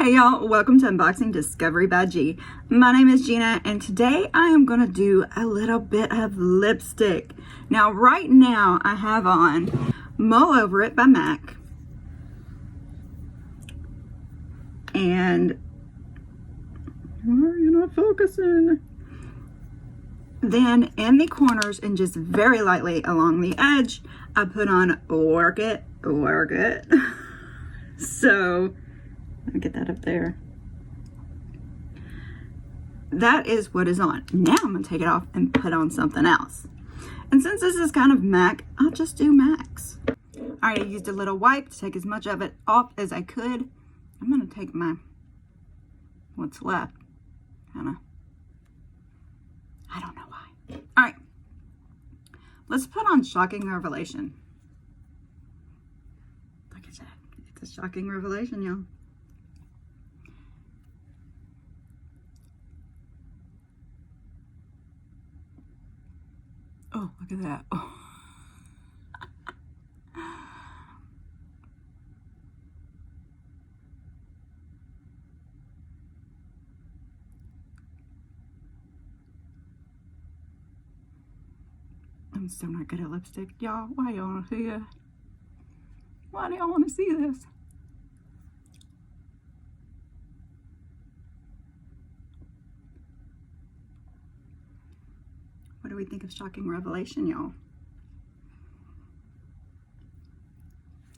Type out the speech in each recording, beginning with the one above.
Hey y'all, welcome to Unboxing Discovery by G. My name is Gina and today I am going to do a little bit of lipstick. Now right now I have on Mull Over It by MAC. And you're not focusing. Then in the corners and just very lightly along the edge, I put on Werk It. So I'll get that up there. That is what is on. Now I'm going to take it off and put on something else. And since this is kind of MAC, I'll just do MAC's. Alright, I used a little wipe to take as much of it off as I could. I'm going to take what's left. I don't know why. Alright, let's put on Shocking Revelation. Look at that. It's a shocking revelation, y'all. Oh, look at that. Oh. I'm still not good at lipstick, y'all. Why y'all want to see it? Why do y'all want to see this? What do we think of Shocking Revelation, y'all?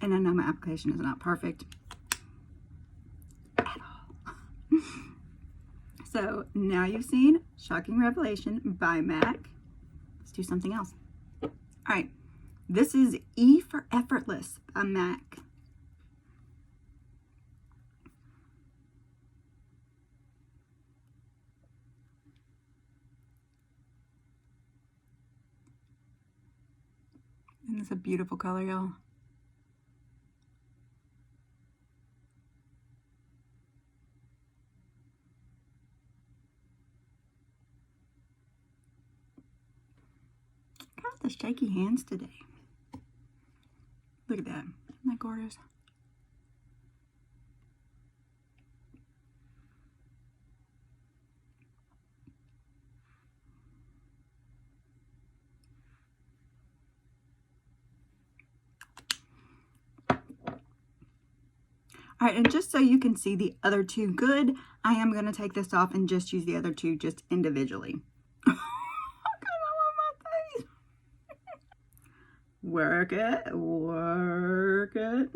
And I know my application is not perfect at all. So now you've seen Shocking Revelation by MAC. Let's do something else. All right, this is E for Effortless by MAC. And it's a beautiful color, y'all. Got the shaky hands today. Look at that. Isn't that gorgeous? All right, and just so you can see the other two good, I am going to take this off and just use the other two just individually. Werk it, Werk it.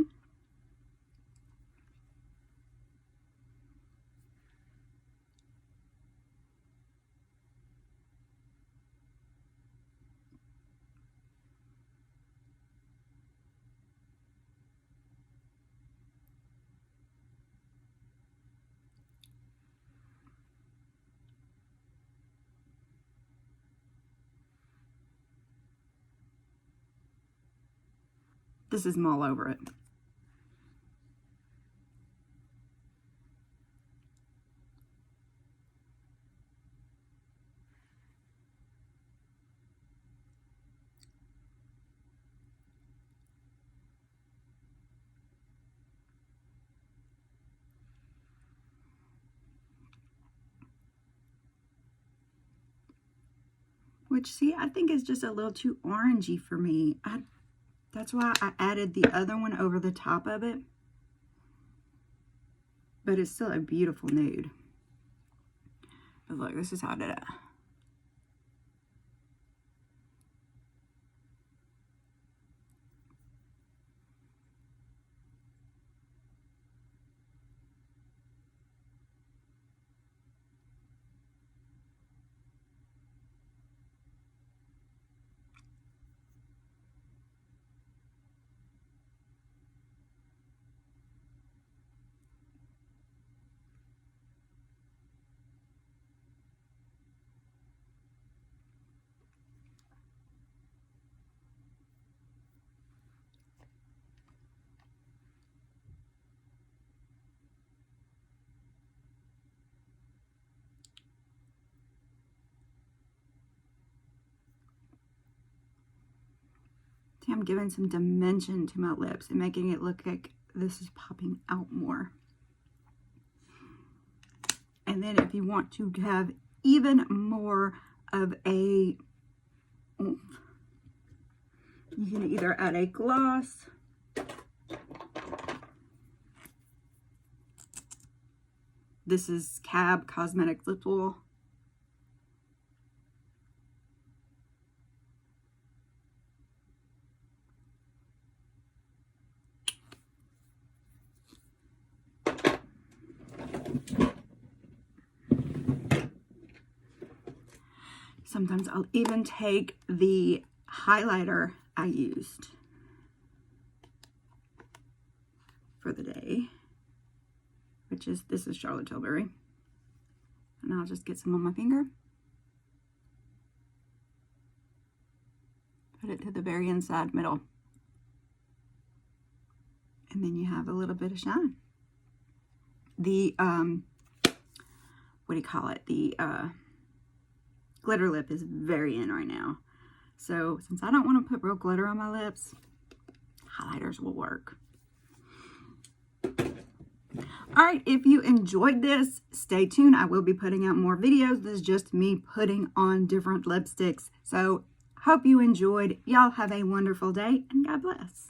This is Mull Over It. Which, see, I think is just a little too orangey for me. That's why I added the other one over the top of it. But it's still a beautiful nude. But look, this is how I did it. See, I'm giving some dimension to my lips and making it look like this is popping out more. And then if you want to have even more of a oomph, you can either add a gloss, this is Cab Cosmetics Lip Oil. Sometimes I'll even take the highlighter I used for the day, which is, this is Charlotte Tilbury. And I'll just get some on my finger. Put it to the very inside middle. And then you have a little bit of shine. The, what do you call it? The, glitter lip is very in right now. So since I don't want to put real glitter on my lips, highlighters will work. Alright, if you enjoyed this, stay tuned. I will be putting out more videos. This is just me putting on different lipsticks. So hope you enjoyed. Y'all have a wonderful day and God bless.